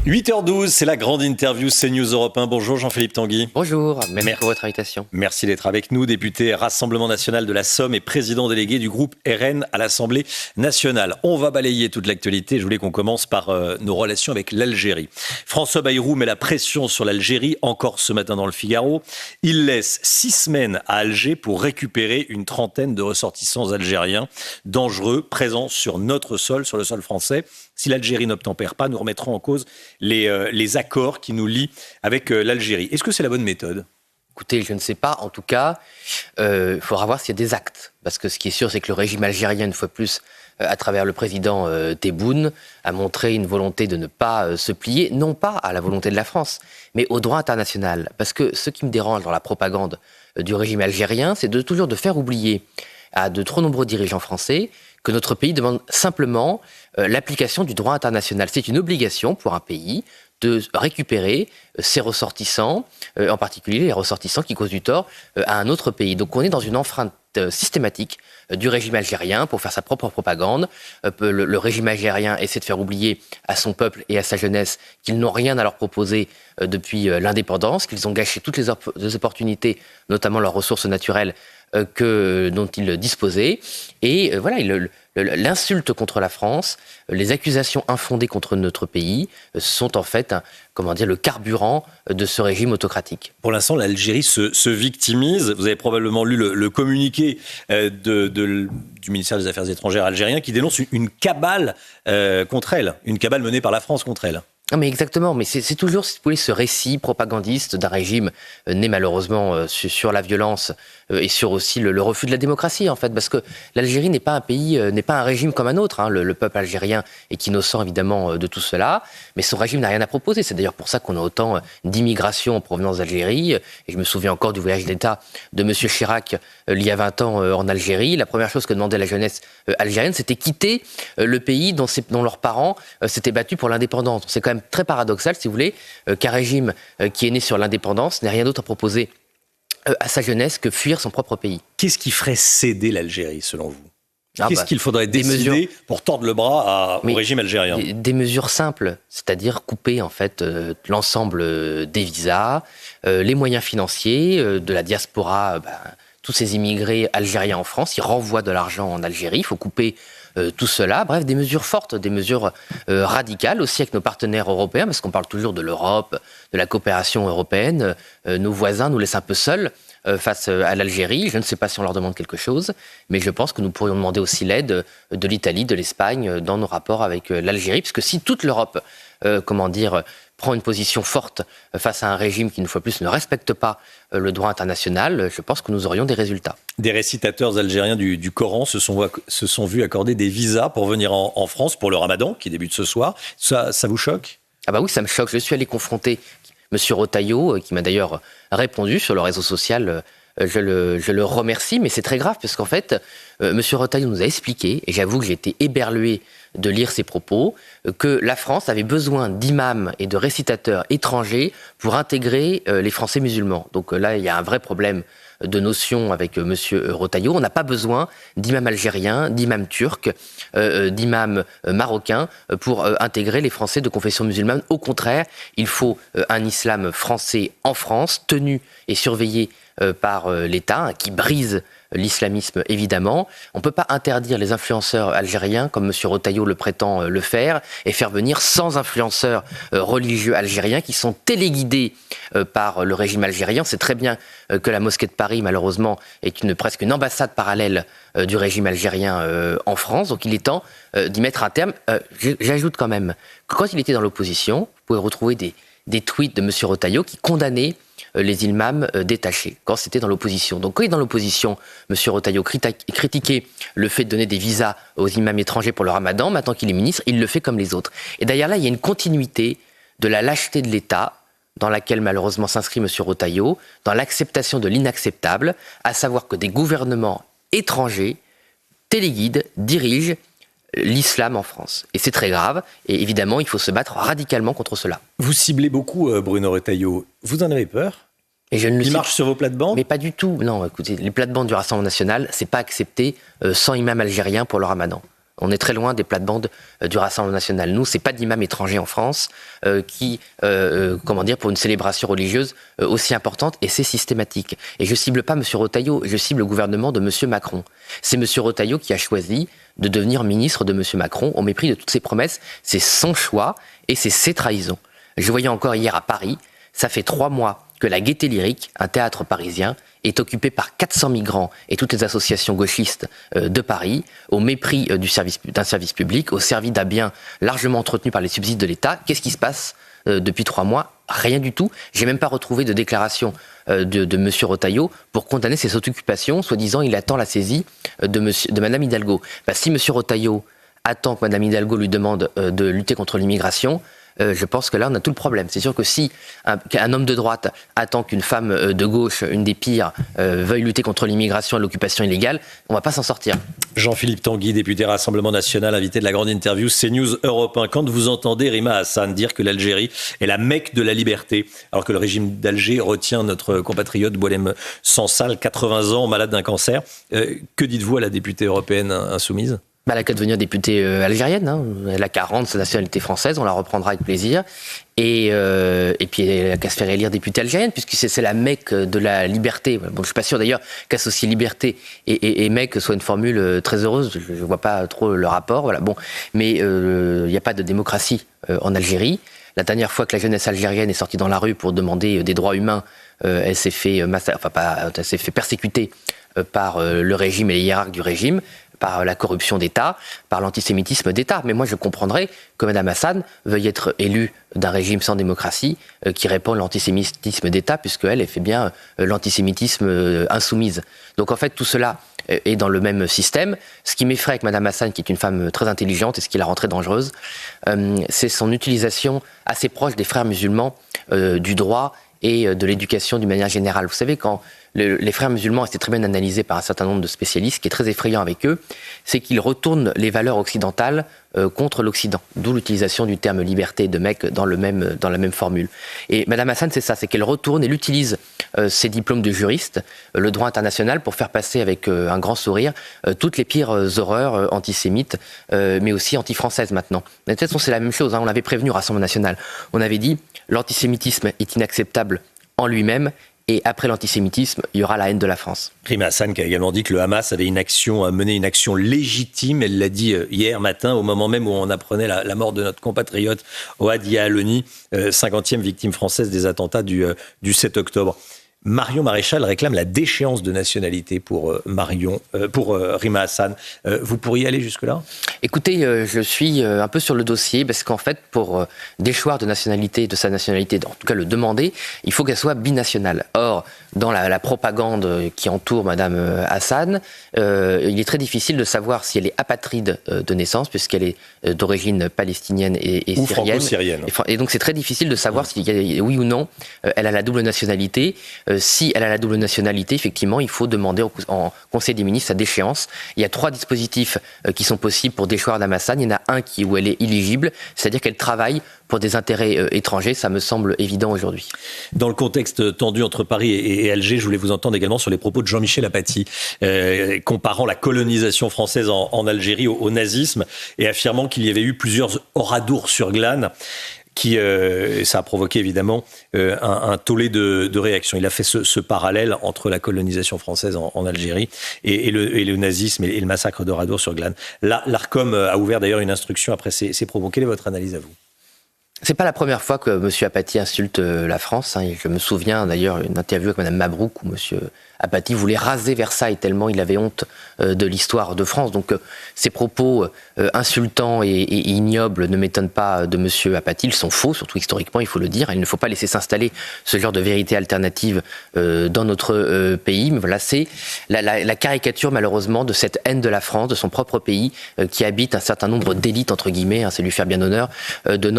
8h12, c'est la grande interview CNews Europe 1. Bonjour Jean-Philippe Tanguy. Bonjour, merci pour votre invitation. Merci d'être avec nous, député Rassemblement National de la Somme et président délégué du groupe RN à l'Assemblée nationale. On va balayer toute l'actualité. Je voulais qu'on commence par nos relations avec l'Algérie. François Bayrou met la pression sur l'Algérie, encore ce matin dans le Figaro. Il laisse 6 semaines à Alger pour récupérer une trentaine de ressortissants algériens dangereux, présents sur notre sol, sur le sol français. Si l'Algérie n'obtempère pas, nous remettrons en cause les accords qui nous lient avec l'Algérie. Est-ce que c'est la bonne méthode ? Écoutez, je ne sais pas. En tout cas, il faudra voir s'il y a des actes. Parce que ce qui est sûr, c'est que le régime algérien, une fois de plus, à travers le président Tebboune, a montré une volonté de ne pas se plier, non pas à la volonté de la France, mais au droit international. Parce que ce qui me dérange dans la propagande du régime algérien, c'est toujours de faire oublier à de trop nombreux dirigeants français que notre pays demande simplement l'application du droit international. C'est une obligation pour un pays de récupérer ses ressortissants, en particulier les ressortissants qui causent du tort à un autre pays. Donc on est dans une enfreinte systématique du régime algérien pour faire sa propre propagande. Le régime algérien essaie de faire oublier à son peuple et à sa jeunesse qu'ils n'ont rien à leur proposer depuis l'indépendance, qu'ils ont gâché toutes les opportunités, notamment leurs ressources naturelles, dont ils disposaient. Et voilà, l'insulte contre la France, les accusations infondées contre notre pays sont en fait le carburant de ce régime autocratique. Pour l'instant, l'Algérie se victimise. Vous avez probablement lu le communiqué du ministère des Affaires étrangères algérien qui dénonce une cabale contre elle, une cabale menée par la France contre elle. Non mais exactement, mais c'est toujours, si vous voulez, ce récit propagandiste d'un régime né malheureusement sur la violence et sur aussi le refus de la démocratie en fait, parce que l'Algérie n'est pas un pays, n'est pas un régime comme un autre. Le peuple algérien est innocent évidemment de tout cela, mais son régime n'a rien à proposer. C'est d'ailleurs pour ça qu'on a autant d'immigration en provenance d'Algérie. Et je me souviens encore du voyage d'État de Monsieur Chirac il y a 20 ans en Algérie. La première chose que demandait la jeunesse algérienne, c'était quitter le pays dont leurs parents s'étaient battus pour l'indépendance. C'est quand même très paradoxal, si vous voulez, qu'un régime qui est né sur l'indépendance n'ait rien d'autre à proposer à sa jeunesse que fuir son propre pays. Qu'est-ce qui ferait céder l'Algérie, selon vous ? Qu'est-ce qu'il faudrait décider pour tordre le bras au régime algérien ? Des mesures simples, c'est-à-dire couper en fait l'ensemble des visas, les moyens financiers de la diaspora. Tous ces immigrés algériens en France, ils renvoient de l'argent en Algérie. Il faut couper tout cela. Bref, des mesures fortes, des mesures radicales aussi avec nos partenaires européens, parce qu'on parle toujours de l'Europe, de la coopération européenne. Nos voisins nous laissent un peu seuls face à l'Algérie. Je ne sais pas si on leur demande quelque chose, mais je pense que nous pourrions demander aussi l'aide de l'Italie, de l'Espagne dans nos rapports avec l'Algérie, parce que si toute l'Europe, prend une position forte face à un régime qui, une fois de plus, ne respecte pas le droit international, je pense que nous aurions des résultats. Des récitateurs algériens du Coran se sont vus accorder des visas pour venir en France pour le Ramadan, qui débute ce soir. Ça vous choque ? Ah bah oui, ça me choque. Je suis allé confronter M. Retailleau, qui m'a d'ailleurs répondu sur le réseau social. Je le remercie, mais c'est très grave, parce qu'en fait, M. Retailleau nous a expliqué, et j'avoue que j'ai été éberlué de lire ses propos, que la France avait besoin d'imams et de récitateurs étrangers pour intégrer les Français musulmans. Donc là, il y a un vrai problème de notion avec M. Retailleau. On n'a pas besoin d'imams algériens, d'imams turcs, d'imams marocains pour intégrer les Français de confession musulmane. Au contraire, il faut un islam français en France, tenu et surveillé par l'État, qui brise l'islamisme, évidemment. On ne peut pas interdire les influenceurs algériens, comme M. Retailleau le prétend le faire, et faire venir 100 influenceurs religieux algériens qui sont téléguidés par le régime algérien. C'est très bien que la mosquée de Paris, malheureusement, est presque une ambassade parallèle du régime algérien en France. Donc il est temps d'y mettre un terme. J'ajoute quand même que quand il était dans l'opposition, vous pouvez retrouver des tweets de M. Retailleau qui condamnaient les imams détachés, quand c'était dans l'opposition. Donc quand il est dans l'opposition, M. Retailleau critiquait le fait de donner des visas aux imams étrangers pour le Ramadan. Maintenant qu'il est ministre, il le fait comme les autres. Et d'ailleurs là, il y a une continuité de la lâcheté de l'État, dans laquelle malheureusement s'inscrit M. Retailleau, dans l'acceptation de l'inacceptable, à savoir que des gouvernements étrangers téléguident, dirigent l'islam en France. Et c'est très grave, et évidemment, il faut se battre radicalement contre cela. Vous ciblez beaucoup Bruno Retailleau. Vous en avez peur ? Et je ne Il marche sur vos plates-bandes ? Mais pas du tout. Non, écoutez, les plates-bandes du Rassemblement national, c'est pas accepté sans imam algérien pour le Ramadan. On est très loin des plates-bandes du Rassemblement national. Nous, c'est pas d'imam étranger en France qui, pour une célébration religieuse aussi importante, et c'est systématique. Et je cible pas M. Retailleau, je cible le gouvernement de M. Macron. C'est M. Retailleau qui a choisi de devenir ministre de M. Macron au mépris de toutes ses promesses. C'est son choix et c'est ses trahisons. Je voyais encore hier à Paris, ça fait 3 mois que la Gaîté Lyrique, un théâtre parisien, est occupé par 400 migrants et toutes les associations gauchistes de Paris, au mépris d'un service public, au service d'un bien largement entretenu par les subsides de l'État. Qu'est-ce qui se passe depuis 3 mois? Rien du tout. J'ai même pas retrouvé de déclaration de M. Retailleau pour condamner ces occupations. Soi-disant, il attend la saisie de Mme Hidalgo. Si M. Retailleau attend que Mme Hidalgo lui demande de lutter contre l'immigration, je pense que là, on a tout le problème. C'est sûr que si un homme de droite attend qu'une femme de gauche, une des pires, veuille lutter contre l'immigration et l'occupation illégale, on ne va pas s'en sortir. Jean-Philippe Tanguy, député Rassemblement National, invité de la grande interview CNews Europe 1. Quand vous entendez Rima Hassan dire que l'Algérie est la Mecque de la liberté, alors que le régime d'Alger retient notre compatriote Boualem Sansal, 80 ans, malade d'un cancer, que dites-vous à la députée européenne insoumise ? Elle n'a qu'à devenir députée algérienne. Elle a 40, sa nationalité française, on la reprendra avec plaisir. Et puis elle n'a qu'à se faire élire députée algérienne, puisque c'est la Mecque de la liberté. Bon, je ne suis pas sûr d'ailleurs qu'associer liberté et Mecque soit une formule très heureuse. Je ne vois pas trop le rapport. Voilà. Bon. Mais il n'y a pas de démocratie en Algérie. La dernière fois que la jeunesse algérienne est sortie dans la rue pour demander des droits humains, elle s'est fait persécuter par le régime et les hiérarques du régime, par la corruption d'État, par l'antisémitisme d'État. Mais moi, je comprendrais que Mme Hassan veuille être élue d'un régime sans démocratie qui répand l'antisémitisme d'État, puisqu'elle fait bien l'antisémitisme insoumise. Donc en fait, tout cela est dans le même système. Ce qui m'effraie avec Mme Hassan, qui est une femme très intelligente et ce qui la rend très dangereuse, c'est son utilisation assez proche des frères musulmans du droit et de l'éducation d'une manière générale. Vous savez, quand les frères musulmans, et c'est très bien analysé par un certain nombre de spécialistes, ce qui est très effrayant avec eux, c'est qu'ils retournent les valeurs occidentales contre l'Occident. D'où l'utilisation du terme liberté de Mecque dans la même formule. Et Mme Hassan, c'est ça, c'est qu'elle retourne, elle utilise ses diplômes de juriste, le droit international, pour faire passer avec un grand sourire toutes les pires horreurs antisémites, mais aussi anti-françaises maintenant. Mais de toute façon, c'est la même chose, on l'avait prévenu au Rassemblement national. On avait dit, l'antisémitisme est inacceptable en lui-même, et après l'antisémitisme, il y aura la haine de la France. Rima Hassan qui a également dit que le Hamas avait mené une action légitime. Elle l'a dit hier matin, au moment même où on apprenait la mort de notre compatriote Ohad Yahaloni, 50e victime française des attentats du 7 octobre. Marion Maréchal réclame la déchéance de nationalité pour Rima Hassan. Vous pourriez aller jusque-là ? Écoutez, je suis un peu sur le dossier, parce qu'en fait, pour déchoir de sa nationalité, en tout cas le demander, il faut qu'elle soit binationale. Or, dans la propagande qui entoure Madame Hassan, il est très difficile de savoir si elle est apatride de naissance, puisqu'elle est d'origine palestinienne et ou syrienne. franco-syrienne. Et donc c'est très difficile de savoir si, oui ou non, elle a la double nationalité. Si elle a la double nationalité, effectivement, il faut demander en Conseil des ministres sa déchéance. Il y a 3 dispositifs qui sont possibles pour déchoir Mme Hassan. Il y en a un où elle est éligible, c'est-à-dire qu'elle travaille pour des intérêts étrangers. Ça me semble évident aujourd'hui. Dans le contexte tendu entre Paris et Alger, je voulais vous entendre également sur les propos de Jean-Michel Apathy, comparant la colonisation française en Algérie au nazisme et affirmant qu'il y avait eu plusieurs oradours sur glane. Ça a provoqué évidemment un tollé de réactions. Il a fait ce parallèle entre la colonisation française en Algérie et le nazisme et le massacre d'Oradour sur glane. Là, l'Arcom a ouvert d'ailleurs une instruction après ces propos. Quelle est votre analyse à vous ? C'est pas la première fois que M. Apathy insulte la France. Je me souviens d'ailleurs d'une interview avec Mme Mabrouk où M. Apathy voulait raser Versailles tellement il avait honte de l'histoire de France. Donc ces propos insultants et ignobles ne m'étonnent pas de M. Apathy. Ils sont faux, surtout historiquement, il faut le dire. Il ne faut pas laisser s'installer ce genre de vérité alternative dans notre pays. Mais voilà, c'est la caricature malheureusement de cette haine de la France, de son propre pays, qui habite un certain nombre d'élites, entre guillemets, c'est lui faire bien honneur, de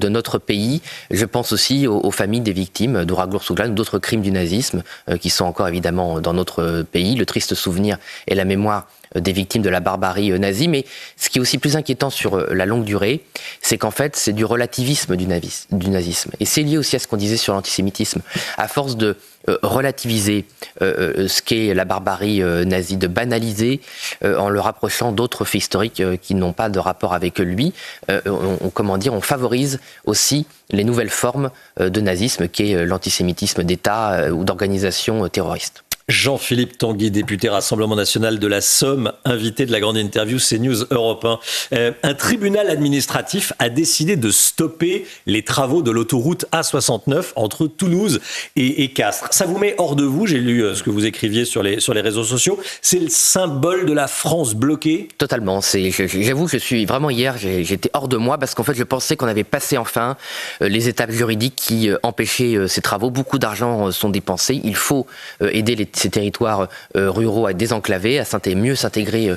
notre pays. Je pense aussi aux familles des victimes d'Oradour sur glane ou d'autres crimes du nazisme qui sont encore évidemment dans notre pays. Le triste souvenir et la mémoire des victimes de la barbarie nazie. Mais ce qui est aussi plus inquiétant sur la longue durée, c'est qu'en fait, c'est du relativisme du nazisme. Et c'est lié aussi à ce qu'on disait sur l'antisémitisme. À force de relativiser ce qu'est la barbarie nazie, de banaliser en le rapprochant d'autres faits historiques qui n'ont pas de rapport avec lui, on favorise aussi les nouvelles formes de nazisme qu'est l'antisémitisme d'État ou d'organisation terroriste. Jean-Philippe Tanguy, député Rassemblement National de la Somme, invité de la grande interview CNews Europe 1. Un tribunal administratif a décidé de stopper les travaux de l'autoroute A69 entre Toulouse et Castres. Ça vous met hors de vous, j'ai lu ce que vous écriviez sur les réseaux sociaux. C'est le symbole de la France bloquée ? Totalement. J'avoue que j'étais hors de moi parce qu'en fait, je pensais qu'on avait passé enfin les étapes juridiques qui empêchaient ces travaux. Beaucoup d'argent sont dépensés. Il faut aider ces territoires ruraux à désenclaver, à mieux s'intégrer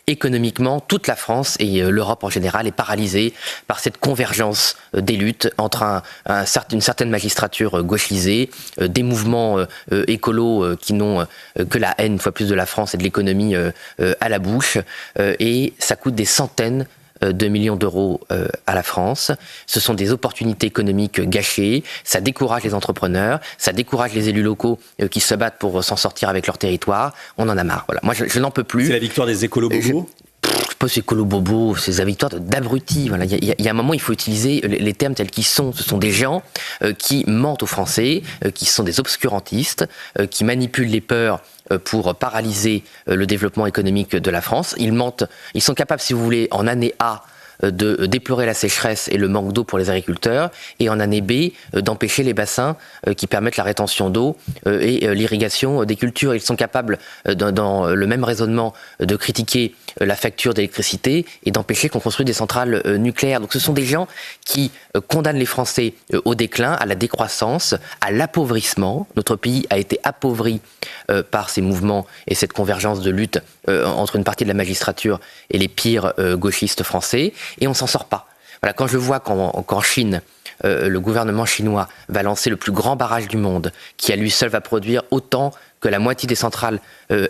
économiquement. Toute la France et l'Europe en général est paralysée par cette convergence des luttes entre une certaine magistrature gauchisée, des mouvements écolos qui n'ont que la haine, une fois plus, de la France et de l'économie à la bouche. Et ça coûte des centaines de millions d'euros à la France. Ce sont des opportunités économiques gâchées, ça décourage les entrepreneurs, ça décourage les élus locaux qui se battent pour s'en sortir avec leur territoire. On en a marre. Voilà. Moi, je n'en peux plus. C'est la victoire des écolos-bobos ? Pas ces écolos-bobos, c'est la victoire d'abrutis. Voilà. Il y a un moment, il faut utiliser les termes tels qu'ils sont. Ce sont des gens qui mentent aux Français, qui sont des obscurantistes, qui manipulent les peurs pour paralyser le développement économique de la France. Ils mentent, ils sont capables, si vous voulez, en année A, de déplorer la sécheresse et le manque d'eau pour les agriculteurs, et en année B, d'empêcher les bassins qui permettent la rétention d'eau et l'irrigation des cultures. Ils sont capables, dans le même raisonnement, de critiquer la facture d'électricité et d'empêcher qu'on construise des centrales nucléaires. Donc ce sont des gens qui condamnent les Français au déclin, à la décroissance, à l'appauvrissement. Notre pays a été appauvri par ces mouvements et cette convergence de lutte entre une partie de la magistrature et les pires gauchistes français, et on ne s'en sort pas. Voilà, quand je vois qu'en Chine, le gouvernement chinois va lancer le plus grand barrage du monde, qui à lui seul va produire autant que la moitié des centrales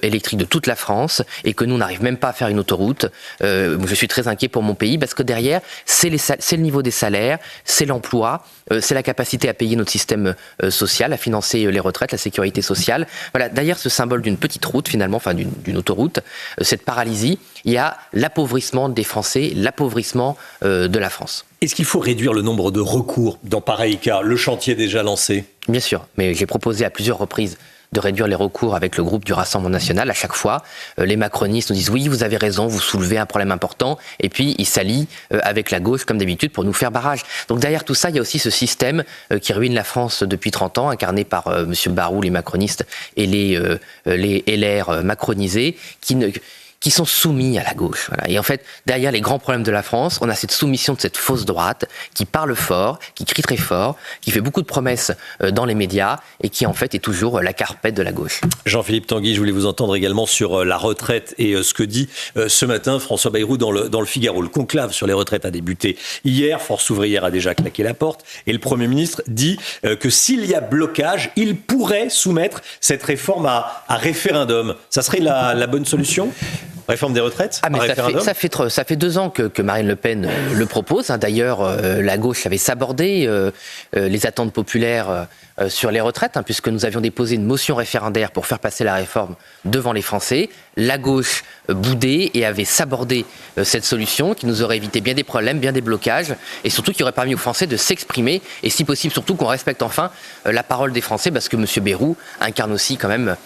électriques de toute la France, et que nous, on n'arrive même pas à faire une autoroute. Je suis très inquiet pour mon pays, parce que derrière, c'est le niveau des salaires, c'est l'emploi, c'est la capacité à payer notre système social, à financer les retraites, la sécurité sociale. Voilà, derrière ce symbole d'une petite route, finalement, enfin d'une autoroute, cette paralysie, il y a l'appauvrissement des Français, l'appauvrissement de la France. Est-ce qu'il faut réduire le nombre de recours dans pareil cas ? Le chantier est déjà lancé ? Bien sûr, mais j'ai proposé à plusieurs reprises de réduire les recours avec le groupe du Rassemblement National. À chaque fois, les macronistes nous disent « oui, vous avez raison, vous soulevez un problème important », et puis ils s'allient avec la gauche, comme d'habitude, pour nous faire barrage. Donc derrière tout ça, il y a aussi ce système qui ruine la France depuis 30 ans, incarné par M. Barrou, les macronistes, et les LR macronisés, qui sont soumis à la gauche. Voilà. Et en fait, derrière les grands problèmes de la France, on a cette soumission de cette fausse droite qui parle fort, qui crie très fort, qui fait beaucoup de promesses dans les médias et qui en fait est toujours la carpette de la gauche. Jean-Philippe Tanguy, je voulais vous entendre également sur la retraite et ce que dit ce matin François Bayrou dans le Figaro. Le conclave sur les retraites a débuté hier, Force ouvrière a déjà claqué la porte et le Premier ministre dit que s'il y a blocage, il pourrait soumettre cette réforme à référendum. Ça serait la bonne solution ? Réforme des retraites ? Ah, mais ça fait 2 ans que Marine Le Pen le propose. D'ailleurs, la gauche avait sabordé les attentes populaires sur les retraites, puisque nous avions déposé une motion référendaire pour faire passer la réforme devant les Français. La gauche boudait et avait sabordé cette solution qui nous aurait évité bien des problèmes, bien des blocages, et surtout qui aurait permis aux Français de s'exprimer, et si possible surtout qu'on respecte enfin la parole des Français, parce que M. Bayrou incarne aussi quand même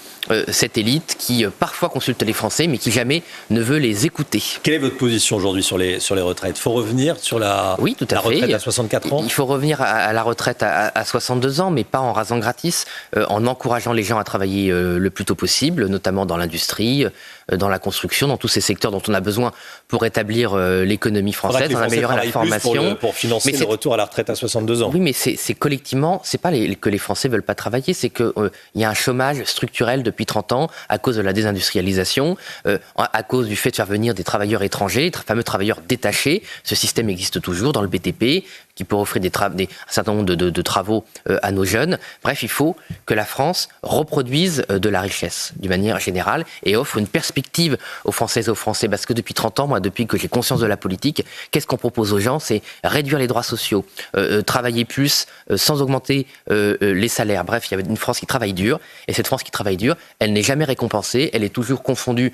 cette élite qui parfois consulte les Français, mais qui jamais ne veut les écouter. Quelle est votre position aujourd'hui sur les retraites ? Il faut revenir sur la retraite à 64 ans ? Il faut revenir à la retraite à 62 ans, mais pas en rasant gratis, en encourageant les gens à travailler le plus tôt possible, notamment dans l'industrie, dans la construction, dans tous ces secteurs dont on a besoin pour rétablir l'économie française, en améliorant la formation. Pour financer le retour à la retraite à 62 ans. Oui, mais c'est collectivement, c'est pas que les Français veulent pas travailler, c'est qu'il y a un chômage structurel depuis 30 ans à cause de la désindustrialisation, à cause du fait de faire venir des travailleurs étrangers, les fameux travailleurs détachés. Ce système existe toujours dans le BTP, qui peut offrir un certain nombre de travaux à nos jeunes. Bref, il faut que la France reproduise de la richesse d'une manière générale et offre une perspective perspective aux Françaises et aux Français. Parce que depuis 30 ans, moi, depuis que j'ai conscience de la politique, qu'est-ce qu'on propose aux gens? C'est réduire les droits sociaux, travailler plus sans augmenter les salaires. Bref, il y a une France qui travaille dur. Et cette France qui travaille dur, elle n'est jamais récompensée. Elle est toujours confondue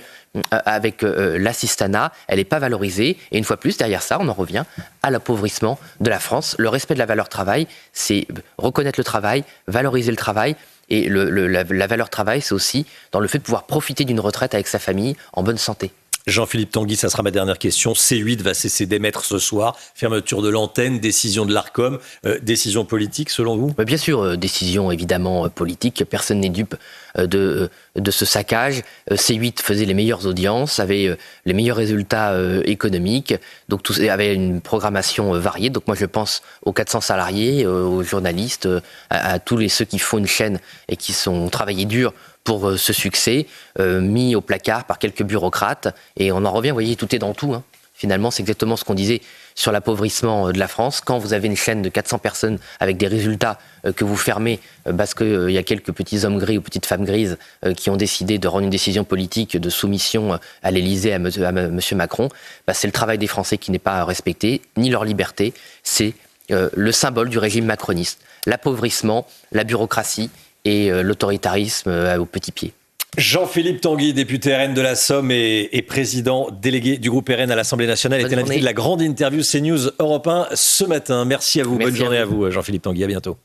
avec l'assistanat. Elle n'est pas valorisée. Et une fois plus, derrière ça, on en revient à l'appauvrissement de la France. Le respect de la valeur travail, c'est reconnaître le travail, valoriser le travail. Et la valeur travail, c'est aussi dans le fait de pouvoir profiter d'une retraite avec sa famille en bonne santé. Jean-Philippe Tanguy, ça sera ma dernière question. C8 va cesser d'émettre ce soir. Fermeture de l'antenne, décision de l'Arcom, décision politique selon vous? Bien sûr, décision évidemment politique. Personne n'est dupe de ce saccage. C8 faisait les meilleures audiences, avait les meilleurs résultats économiques, donc tout avait une programmation variée. Donc moi je pense aux 400 salariés, aux journalistes, à tous ceux qui font une chaîne et qui sont travaillés dur pour ce succès, mis au placard par quelques bureaucrates. Et on en revient, vous voyez, tout est dans tout. Finalement, c'est exactement ce qu'on disait sur l'appauvrissement de la France. Quand vous avez une chaîne de 400 personnes avec des résultats que vous fermez parce qu'il y a quelques petits hommes gris ou petites femmes grises qui ont décidé de rendre une décision politique de soumission à l'Élysée, à M. Macron, c'est le travail des Français qui n'est pas respecté, ni leur liberté. C'est le symbole du régime macroniste. L'appauvrissement, la bureaucratie et l'autoritarisme au petit pied. Jean-Philippe Tanguy, député RN de la Somme et président délégué du groupe RN à l'Assemblée nationale, était l'invité de la grande interview CNews Europe 1 ce matin. Merci à vous. Bonne journée à vous, Jean-Philippe Tanguy. À bientôt.